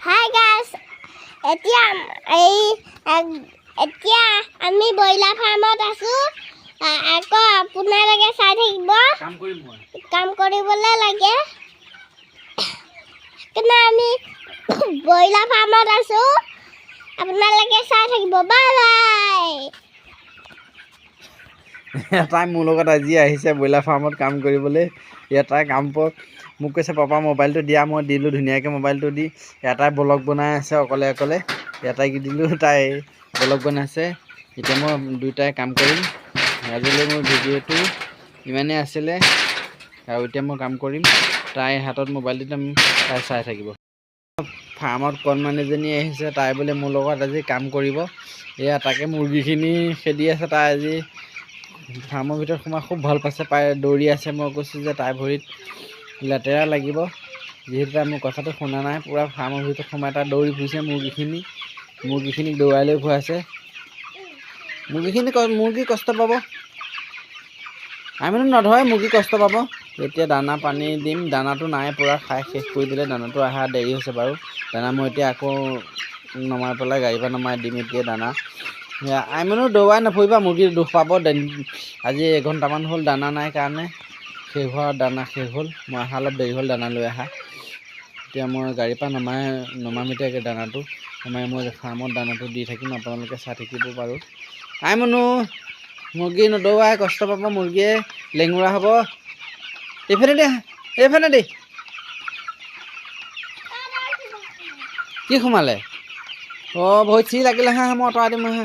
Hi guys, এতিয়া আমি broiler ফাৰ্মত আছো। আকৌ আপোনালোকে চাই থাকিব। কাম কৰিবলৈ লাগে। কিন্তু আমি ব্ৰইলাৰ ফাৰ্মত আছো। আপোনালোকে চাই থাকিব। Bye bye. এটাই মোৰ লগত আজি আহিছে ব্ৰইলাৰ ফাৰ্মত কাম কৰিবলৈ। এটাই কাম মোক কৈছে পাপা মোবাইলটো দিয়া, মই দিলোঁ ধুনীয়াকৈ মোবাইলটো দি। এটাই ব্লগ বনাই আছে অকলে অকলে। এটাইক দিলোঁ, তাই ব্লগ বনাইছে। এতিয়া মই দুয়োটাই কাম কৰিম। আজিলৈ মোৰ ভিডিঅ'টো ইমানেই আছিলে আৰু এতিয়া মই কাম কৰিম। তাই হাতত মোবাইলটো তাই চাই থাকিব। ফাৰ্মত কণমানিজনী আহিছে, তাই বোলে মোৰ লগত আজি কাম কৰিব। এয়া তাকে মুৰ্গীখিনি খেদি আছে। তাই আজি ফাৰ্মৰ ভিতৰত সোমাই খুব ভাল পাইছে, পাই দৌৰি আছে। মই কৈছোঁ যে তাইৰ ভৰিত লেতেৰা লাগিব, যিহেতু তাই মোৰ কথাটো শুনা নাই। পূৰা ফাৰ্মৰ ভিতৰত সোমাই তাই দৌৰি ফুৰিছে। মুৰ্গীখিনিক দৌৰাই লৈ ফুৰাইছে। মুৰ্গী কষ্ট পাব। আমি নধৰে, মুৰ্গী কষ্ট পাব। এতিয়া দানা পানী দিম। দানাটো নাই, পূৰা খাই শেষ কৰি দিলে। দানাটো অহা দেৰি হৈছে বাৰু। দানা মই এতিয়া আকৌ নমাই পেলাই গাড়ীৰ পৰা নমাই দিম এতিয়া দানা। আইমনো দৌৰাই নফৰিবা, মুৰ্গীৰ দুখ পাব। আজি এঘণ্টামান হ'ল দানা নাই কাৰণে দানা শেষ হ'ল। মই অহা অলপ দেৰি হ'ল দানা লৈ অহা। এতিয়া মই গাড়ীৰ পৰা নমাম এতিয়া দানাটো। নমাই মই ফাৰ্মত দানাটো দি থাকিম, আপোনালোকে চাই থাকিব বাৰু। আইমনো মুৰ্গী নদৌৰাই, কষ্ট পাব মুৰ্গীয়ে, লেঙুৰা হ'ব। এইফালে দে। কি সোমালে? ভৰিত চি লাগিলে হা, মই আঁতৰাই দিম হা।